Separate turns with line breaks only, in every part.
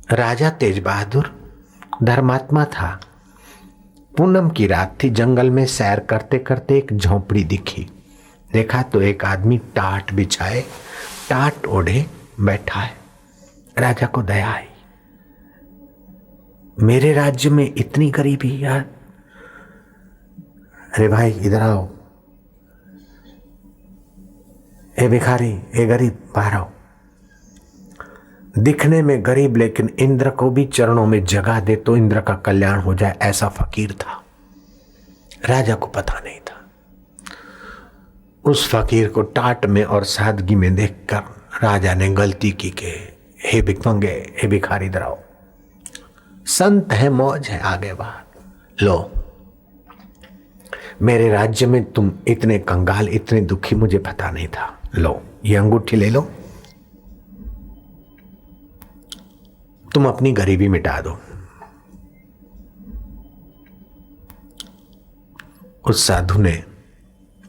राजा तेज बहादुर धर्मात्मा था। पूनम की रात थी। जंगल में सैर करते करते एक झोंपड़ी दिखी। देखा तो एक आदमी टाट बिछाए, टाट ओढ़े बैठा है। राजा को दया आई, मेरे राज्य में इतनी गरीबी यार। अरे भाई इधर आओ, ए भिखारी, ए गरीब बाहर आओ। दिखने में गरीब लेकिन इंद्र को भी चरणों में जगह दे तो इंद्र का कल्याण हो जाए, ऐसा फकीर था। राजा को पता नहीं था। उस फकीर को टाट में और सादगी में देखकर राजा ने गलती की कि हे भिखमंगे, हे भिखारी इधर आओ, संत है, मौज है, आगे बाहर लो। मेरे राज्य में तुम इतने कंगाल, इतने दुखी, मुझे पता नहीं था। लो ये अंगूठी ले लो, तुम अपनी गरीबी मिटा दो। उस साधु ने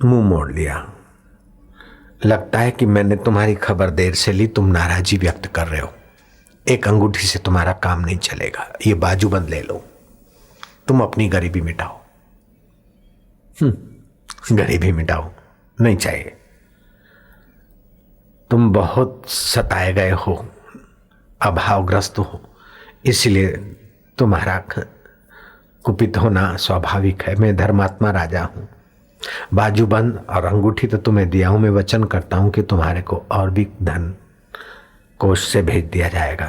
मुंह मोड़ लिया। लगता है कि मैंने तुम्हारी खबर देर से ली, तुम नाराजी व्यक्त कर रहे हो। एक अंगूठी से तुम्हारा काम नहीं चलेगा, ये बाजूबंद ले लो, तुम अपनी गरीबी मिटाओ। गरीबी मिटाओ नहीं चाहिए, तुम बहुत सताए गए हो, अभावग्रस्त हो, इसलिए तुम्हारा कुपित होना स्वाभाविक है। मैं धर्मात्मा राजा हूं। बाजूबंद और अंगूठी तो तुम्हें दिया हूं, मैं वचन करता हूं कि तुम्हारे को और भी धन कोष से भेज दिया जाएगा,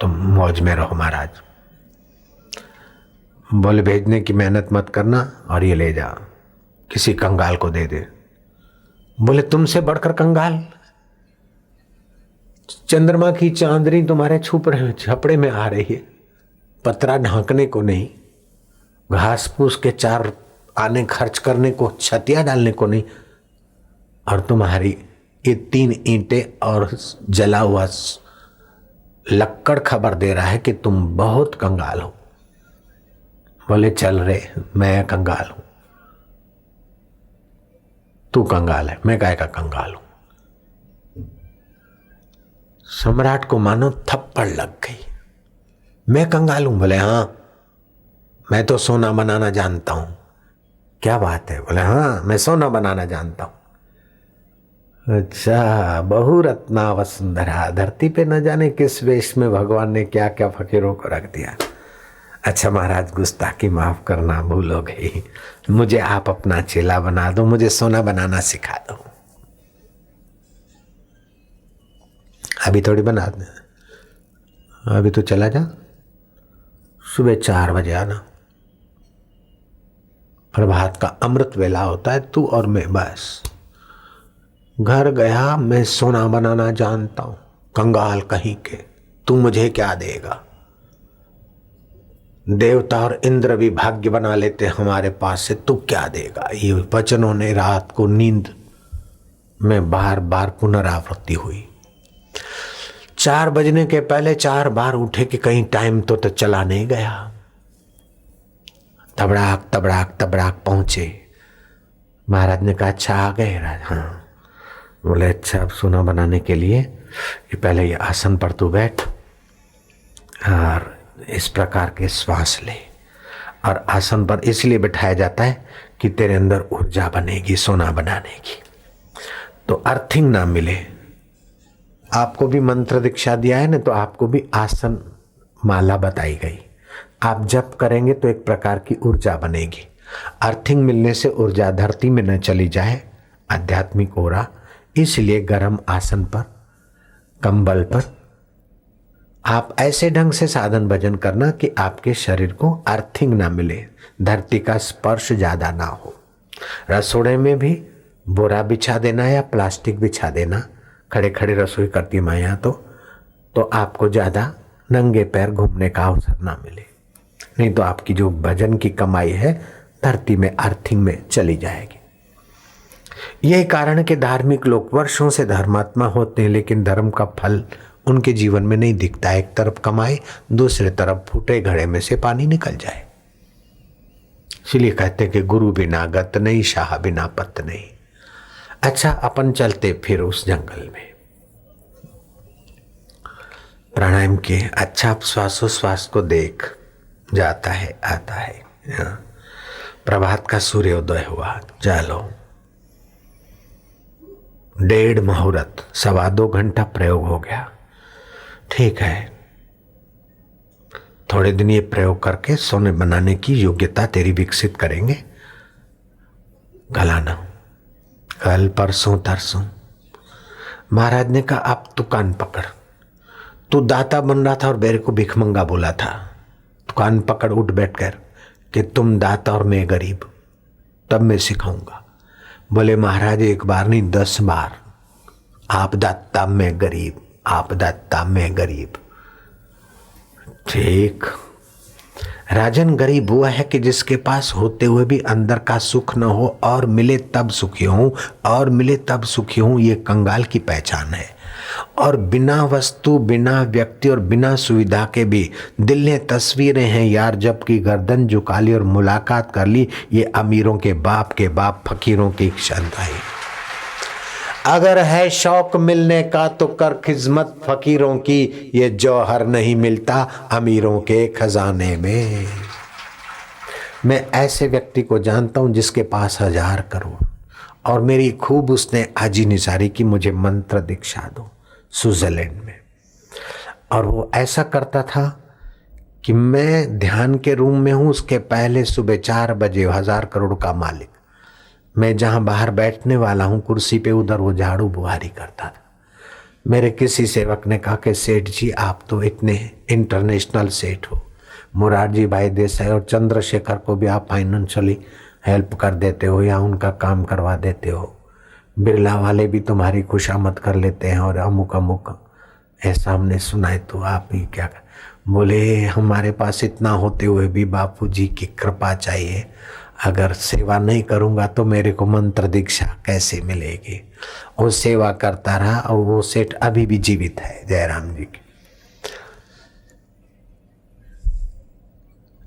तुम मौज में रहो महाराज। बोले भेजने की मेहनत मत करना और ये ले जा, किसी कंगाल को दे दे। बोले तुमसे बढ़कर कंगाल? चंद्रमा की चांदनी तुम्हारे छपड़े में आ रही है, पतरा ढांकने को नहीं, घास फूस के चार आने खर्च करने को, छतिया डालने को नहीं, और तुम्हारी ये 3 ईंटें और जला हुआ लक्कड़ खबर दे रहा है कि तुम बहुत कंगाल हो। बोले चल रे, मैं कंगाल हूं, तू कंगाल है, मैं काय का कंगाल हूं। सम्राट को मानो थप्पड़ लग गई। मैं कंगाल हूं? बोले हाँ, मैं तो सोना बनाना जानता हूं। क्या बात है? बोले हाँ, मैं सोना बनाना जानता हूं। अच्छा, बहुरत्ना वसुंधरा, धरती पे न जाने किस वेश में भगवान ने क्या क्या फकीरों को रख दिया। अच्छा महाराज, गुस्ताखी माफ करना, भूल हो गई, मुझे आप अपना चेला बना दो, मुझे सोना बनाना सिखा दो। अभी थोड़ी बना दे, अभी तो चला जा, सुबह 4 बजे आना, प्रभात का अमृत वेला होता है, तू और मैं बस। घर गया, मैं सोना बनाना जानता हूं, कंगाल कहीं के, तू मुझे क्या देगा? देवता और इंद्र भी भाग्य बना लेते हमारे पास से, तू क्या देगा? ये वचनों ने रात को नींद में बार बार पुनरावृत्ति हुई। 4 बजने के पहले 4 बार उठे कि कहीं टाइम तो चला नहीं गया। तबड़ाक तबड़ाक तबड़ाक पहुंचे। महाराज ने कहा अच्छा आ गए राज? हाँ। बोले अच्छा, अब सोना बनाने के लिए ये पहले ये आसन पर तू बैठ और इस प्रकार के श्वास ले। और आसन पर इसलिए बिठाया जाता है कि तेरे अंदर ऊर्जा बनेगी सोना बनाने की, तो अर्थिंग ना मिले। आपको भी मंत्र दीक्षा दिया है ना, तो आपको भी आसन माला बताई गई। आप जप करेंगे तो एक प्रकार की ऊर्जा बनेगी। अर्थिंग मिलने से ऊर्जा धरती में न चली जाए, आध्यात्मिक ओरा, इसलिए गर्म आसन पर, कंबल पर आप ऐसे ढंग से साधन भजन करना कि आपके शरीर को अर्थिंग ना मिले, धरती का स्पर्श ज्यादा ना हो। रसोड़े में भी बोरा बिछा देना या प्लास्टिक बिछा देना, खड़े खड़े रसोई करती माया, तो आपको ज्यादा नंगे पैर घूमने का अवसर ना मिले। नहीं तो आपकी जो भजन की कमाई है धरती में अर्थिंग में चली जाएगी। यही कारण है कि धार्मिक लोग वर्षों से धर्मात्मा होते हैं, लेकिन धर्म का फल उनके जीवन में नहीं दिखता। एक तरफ कमाए, दूसरे तरफ फूटे घड़े में से पानी निकल जाए। इसलिए कहते हैं कि गुरु बिना गत नहीं, शाह बिना पत नहीं। अच्छा, अपन चलते फिर उस जंगल में। प्राणायाम किए, अच्छा श्वासोश्वास को देख, जाता है आता है। हाँ। प्रभात का सूर्योदय हुआ, चलो 1.5 मुहूर्त, 2.25 घंटा प्रयोग हो गया। ठीक है, थोड़े दिन ये प्रयोग करके सोने बनाने की योग्यता तेरी विकसित करेंगे। गलाना कल परसों तरसों महाराज ने कहा अब तू कान पकड़, तू दाता बन रहा था और मेरे को भिखमंगा बोला था, तू कान पकड़ उठ बैठ कर कि तुम दाता और मैं गरीब, तब मैं सिखाऊंगा। बोले महाराज 1 बार नहीं 10 बार, आप दाता मैं गरीब, आप दाता मैं गरीब। ठीक, राजन गरीब वो है कि जिसके पास होते हुए भी अंदर का सुख न हो, और मिले तब सुखी हूं, और मिले तब सुखी हूं, ये कंगाल की पहचान है। और बिना वस्तु, बिना व्यक्ति और बिना सुविधा के भी दिल ने तस्वीरें हैं यार, जबकि गर्दन झुका ली और मुलाकात कर ली, ये अमीरों के बाप फकीरों की क्षमता है। अगर है शौक मिलने का तो कर खिदमत फकीरों की, ये जौहर नहीं मिलता अमीरों के खजाने में। मैं ऐसे व्यक्ति को जानता हूं जिसके पास 1000 करोड़, और मेरी खूब उसने आजी निसारी की मुझे मंत्र दीक्षा दो स्विट्जरलैंड में। और वो ऐसा करता था कि मैं ध्यान के रूम में हूं, उसके पहले सुबह 4 बजे 1000 करोड़ का मालिक, मैं जहां बाहर बैठने वाला हूं कुर्सी पे, उधर वो झाड़ू बुहारी करता था। मेरे किसी सेवक ने कहा कि सेठ जी आप तो इतने इंटरनेशनल सेठ हो, मुरारजी भाई देसाई और चंद्रशेखर को भी आप फाइनेंशियली हेल्प कर देते हो या उनका काम करवा देते हो, बिरला वाले भी तुम्हारी खुशामद कर लेते हैं, और अमुक अमुक ऐसा हमने सुना है, तो आप ही क्या कर। बोले हमारे पास इतना होते हुए भी बापू जी की कृपा चाहिए, अगर सेवा नहीं करूंगा तो मेरे को मंत्र दीक्षा कैसे मिलेगी। वो सेवा करता रहा, और वो सेठ अभी भी जीवित है, जयराम जी की।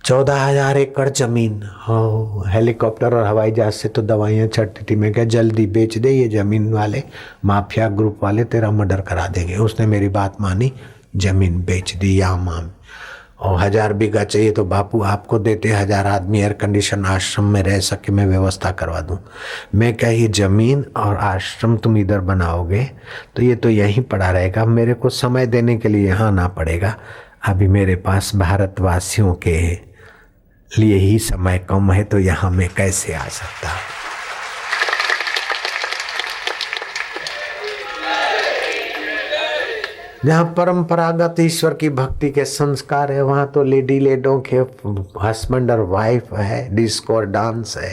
14,000 एकड़ जमीन हो, हेलीकॉप्टर और हवाई जहाज से तो दवाइयाँ छटती थी। मैं क्या जल्दी बेच दे, ये जमीन वाले माफिया ग्रुप वाले तेरा मर्डर करा देंगे। उसने मेरी बात मानी, जमीन बेच दी यामाम। और 1000 बीघा चाहिए तो बापू आपको देते, 1000 आदमी एयर कंडीशन आश्रम में रह सके, मैं व्यवस्था करवा दूं। मैं क्या ये जमीन और आश्रम तुम इधर बनाओगे तो ये तो यहीं पड़ा रहेगा, मेरे को समय देने के लिए यहाँ आना पड़ेगा। अभी मेरे पास भारतवासियों के लिए ही समय कम है, तो यहाँ मैं कैसे आ सकता। जहाँ परंपरागत ईश्वर की भक्ति के संस्कार है, वहाँ तो लेडी लेडों के हस्बैंड और वाइफ है, डिस्को और डांस है।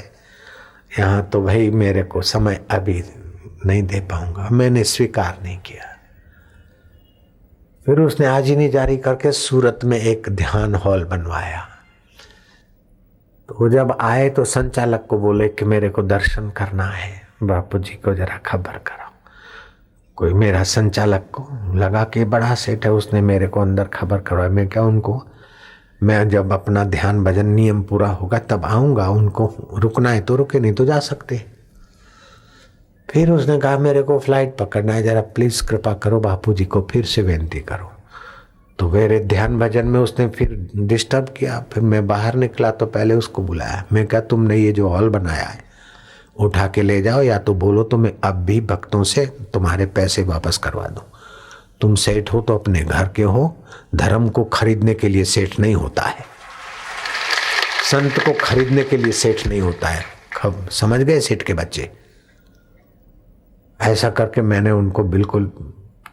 यहाँ तो भाई मेरे को समय अभी नहीं दे पाऊंगा, मैंने स्वीकार नहीं किया। फिर उसने आजीनी जारी करके सूरत में एक ध्यान हॉल बनवाया। तो जब आए तो संचालक को बोले कि मेरे को दर्शन करना है, बापू जी को जरा खबर कराओ। कोई मेरा संचालक को लगा कि बड़ा सेठ है, उसने मेरे को अंदर खबर करवाई। मैं क्या उनको, मैं जब अपना ध्यान भजन नियम पूरा होगा तब आऊँगा, उनको रुकना है तो रुके, नहीं तो जा सकते। फिर उसने कहा मेरे को फ्लाइट पकड़ना है, जरा प्लीज़ कृपा करो बापू जी को फिर से विनती करो। तो मेरे ध्यान भजन में उसने फिर डिस्टर्ब किया। फिर मैं बाहर निकला तो पहले उसको बुलाया। मैं क्या तुमने ये जो हॉल बनाया है उठा के ले जाओ, या तो बोलो तो मैं अब भी भक्तों से तुम्हारे पैसे वापस करवा दूं। तुम सेठ हो तो अपने घर के हो, धर्म को खरीदने के लिए सेठ नहीं होता है, संत को खरीदने के लिए सेठ नहीं होता है। समझ गए सेठ के बच्चे। ऐसा करके मैंने उनको बिल्कुल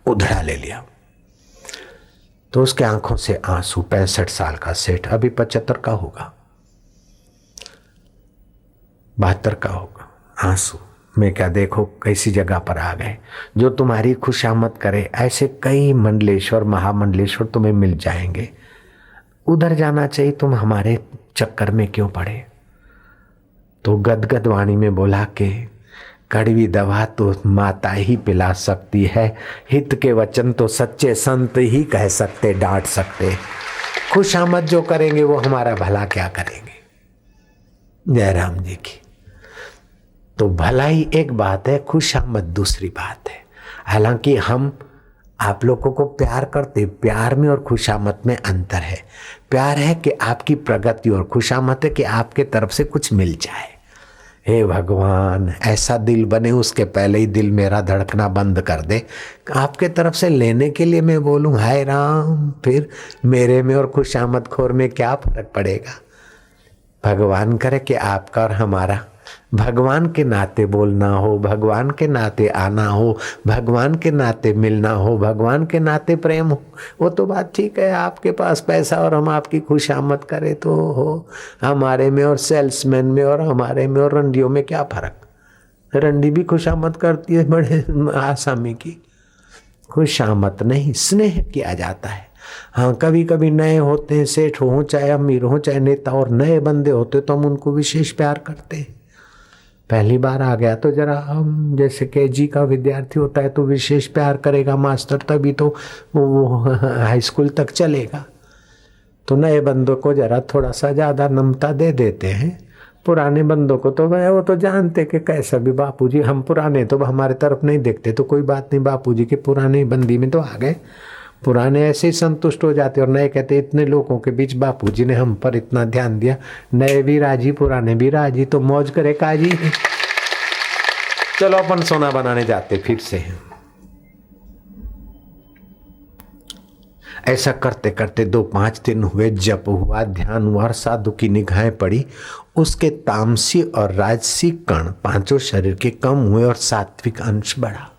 उधड़ा ले लिया। तो उसके आंखों से आंसू। 65 साल का सेठ, अभी 75 का होगा, 72 का होगा। आंसू। मैं क्या देखो कैसी जगह पर आ गए, जो तुम्हारी खुशामद करे। ऐसे कई मंडलेश्वर महामंडलेश्वर तुम्हें मिल जाएंगे, उधर जाना चाहिए, तुम हमारे चक्कर में क्यों पड़े। तो गदगद वाणी में बोला कि कड़वी दवा तो माता ही पिला सकती है, हित के वचन तो सच्चे संत ही कह सकते, डांट सकते। खुशामद जो करेंगे वो हमारा भला क्या करेंगे। जयराम जी की। तो भलाई एक बात है, खुशामद दूसरी बात है। हालांकि हम आप लोगों को प्यार करते, प्यार में और खुशामद में अंतर है। प्यार है कि आपकी प्रगति और खुशामद है कि आपके तरफ से कुछ मिल जाए। हे भगवान, ऐसा दिल बने उसके पहले ही दिल मेरा धड़कना बंद कर दे। आपके तरफ से लेने के लिए मैं बोलूं हाय राम, फिर मेरे में और खुशामद खोर में क्या फर्क पड़ेगा। भगवान करे कि आपका और हमारा भगवान के नाते बोलना हो, भगवान के नाते आना हो, भगवान के नाते मिलना हो, भगवान के नाते प्रेम हो, वो तो बात ठीक है। आपके पास पैसा और हम आपकी खुशामद करें तो हो। हमारे में और सेल्समैन में और हमारे में और रंडियों में क्या फर्क। रंडी भी खुशामद करती है बड़े आसामी की। खुशामद नहीं, स्नेह किया जाता है। हाँ, कभी कभी नए होते हैं, सेठ हो चाहे अमीर हो चाहे नेता, और नए बंदे होते तो हम उनको विशेष प्यार करते हैं। पहली बार आ गया तो जरा हम, जैसे केजी का विद्यार्थी होता है तो विशेष प्यार करेगा मास्टर, तभी तो वो हाई स्कूल तक चलेगा। तो नए बंदों को जरा थोड़ा सा ज़्यादा नमता दे देते हैं। पुराने बंदों को तो वो तो जानते कि कैसा भी बापूजी, हम पुराने तो हमारे तरफ नहीं देखते तो कोई बात नहीं, बापूजी के पुराने बंदी में तो आ गए। पुराने ऐसे ही संतुष्ट हो जाते और नए कहते इतने लोगों के बीच बापूजी ने हम पर इतना ध्यान दिया, नए भी राजी पुराने भी राजी, तो मौज करे काजी। चलो अपन सोना बनाने जाते फिर से। ऐसा करते करते 2-5 दिन हुए, जप हुआ, ध्यान हुआ और साधु की निगाहें पड़ी। उसके तामसी और राजसी कण पांचों शरीर के कम हुए और सात्विक अंश बढ़ा।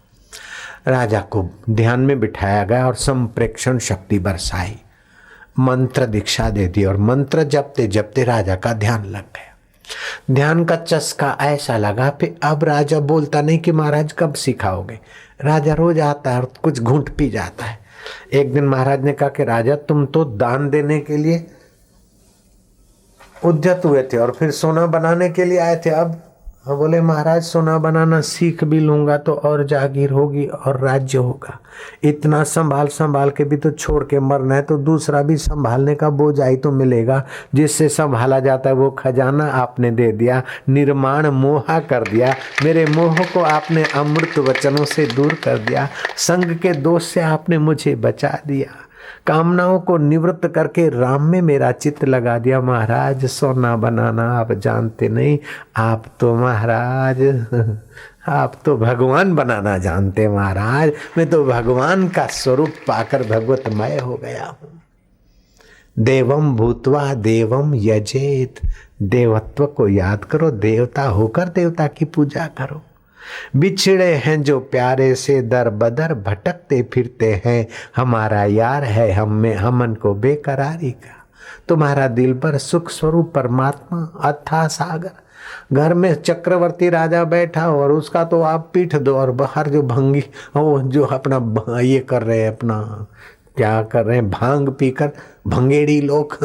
राजा को ध्यान में बिठाया गया और संप्रेक्षण शक्ति बरसाई, मंत्र दीक्षा दे दी और मंत्र जपते जपते राजा का ध्यान लग गया। ध्यान का चस्का ऐसा लगा, फिर अब राजा बोलता नहीं कि महाराज कब सिखाओगे। राजा रोज आता है और कुछ घूंट पी जाता है। एक दिन महाराज ने कहा कि राजा तुम तो दान देने के लिए उद्यत हुए थे और फिर सोना बनाने के लिए आए थे। अब बोले महाराज सोना बनाना सीख भी लूंगा तो और जागीर होगी और राज्य होगा। इतना संभाल संभाल के भी तो छोड़ के मरना है, तो दूसरा भी संभालने का बोझ आई तो मिलेगा। जिससे संभाला जाता है वो खजाना आपने दे दिया, निर्माण मोहा कर दिया। मेरे मोह को आपने अमृत वचनों से दूर कर दिया, संग के दोष से आपने मुझे बचा दिया, कामनाओं को निवृत्त करके राम में मेरा चित्त लगा दिया। महाराज सोना बनाना आप जानते नहीं, आप तो महाराज आप तो भगवान बनाना जानते महाराज। मैं तो भगवान का स्वरूप पाकर भगवतमय हो गया हूँ। देवम भूतवा देवम यजेत, देवत्व को याद करो, देवता होकर देवता की पूजा करो। बिछड़े हैं जो प्यारे से दर बदर भटकते फिरते हैं, हमारा यार है हम में हमन को बेकरारी का। तुम्हारा दिल पर सुख स्वरूप परमात्मा अथाह सागर। घर में चक्रवर्ती राजा बैठा और उसका तो आप पीठ दो, और बाहर जो भंगी वो जो अपना ये कर रहे हैं, अपना क्या कर रहे हैं, भांग पीकर भंगेड़ी लोग,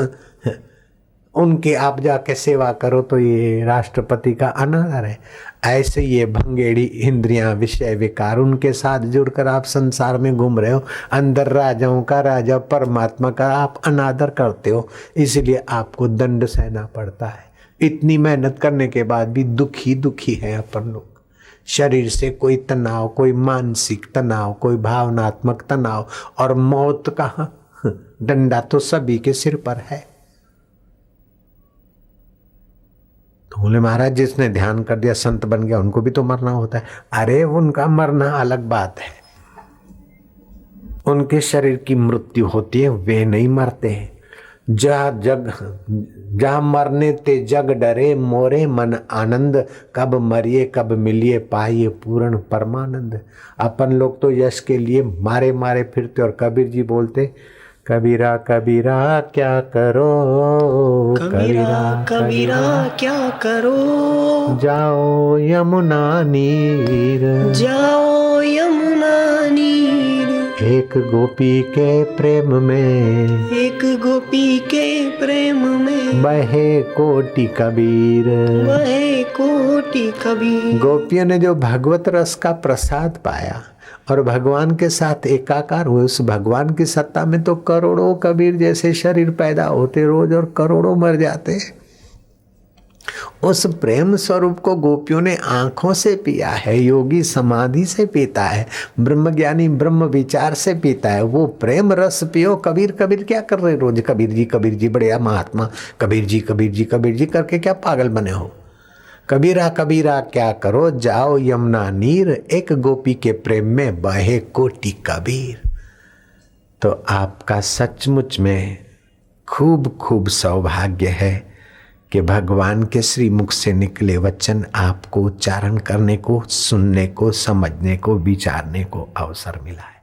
उनकी आप जाके सेवा करो तो ये राष्ट्रपति का अनादर है। ऐसे ये भंगेड़ी इंद्रियां विषय विकार, उनके साथ जुड़कर आप संसार में घूम रहे हो। अंदर राजाओं का राजा परमात्मा का आप अनादर करते हो, इसलिए आपको दंड सहना पड़ता है। इतनी मेहनत करने के बाद भी दुखी दुखी है अपन लोग। शरीर से कोई तनाव, कोई मानसिक तनाव, कोई भावनात्मक तनाव, और मौत का डंडा तो सभी के सिर पर है। तो बोले महाराज जिसने ध्यान कर दिया संत बन गया उनको भी तो मरना होता है। अरे उनका मरना अलग बात है, उनके शरीर की मृत्यु होती है, वे नहीं मरते हैं। जा मरने ते जग डरे, मोरे मन आनंद, कब मरिए कब मिलिए पाइए पूर्ण परमानंद। अपन लोग तो यश के लिए मारे मारे फिरते, और कबीर जी बोलते कबीरा कबीरा क्या करो,
कबीरा कबीरा क्या करो,
जाओ यमुना नीर,
जाओ यमुना नीर।
एक गोपी के प्रेम में,
एक गोपी के प्रेम में,
बहे कोटि कबीर,
बहे कोटि कबीर।
गोपियों ने जो भगवत रस का प्रसाद पाया और भगवान के साथ एकाकार हुए, उस भगवान की सत्ता में तो करोड़ों कबीर जैसे शरीर पैदा होते रोज और करोड़ों मर जाते। उस प्रेम स्वरूप को गोपियों ने आंखों से पिया है, योगी समाधि से पीता है, ब्रह्मज्ञानी ब्रह्म विचार से पीता है। वो प्रेम रस पियो। कबीर कबीर क्या कर रहे रोज? कबीर जी बढ़िया महात्मा, कबीर जी कबीर जी कबीर जी करके क्या पागल बने हो? कबीरा कबीरा क्या करो, जाओ यमुना नीर, एक गोपी के प्रेम में बहे कोटि कबीर। तो आपका सचमुच में खूब खूब सौभाग्य है कि भगवान के श्री मुख से निकले वचन आपको उच्चारण करने को, सुनने को, समझने को, विचारने को अवसर मिला है।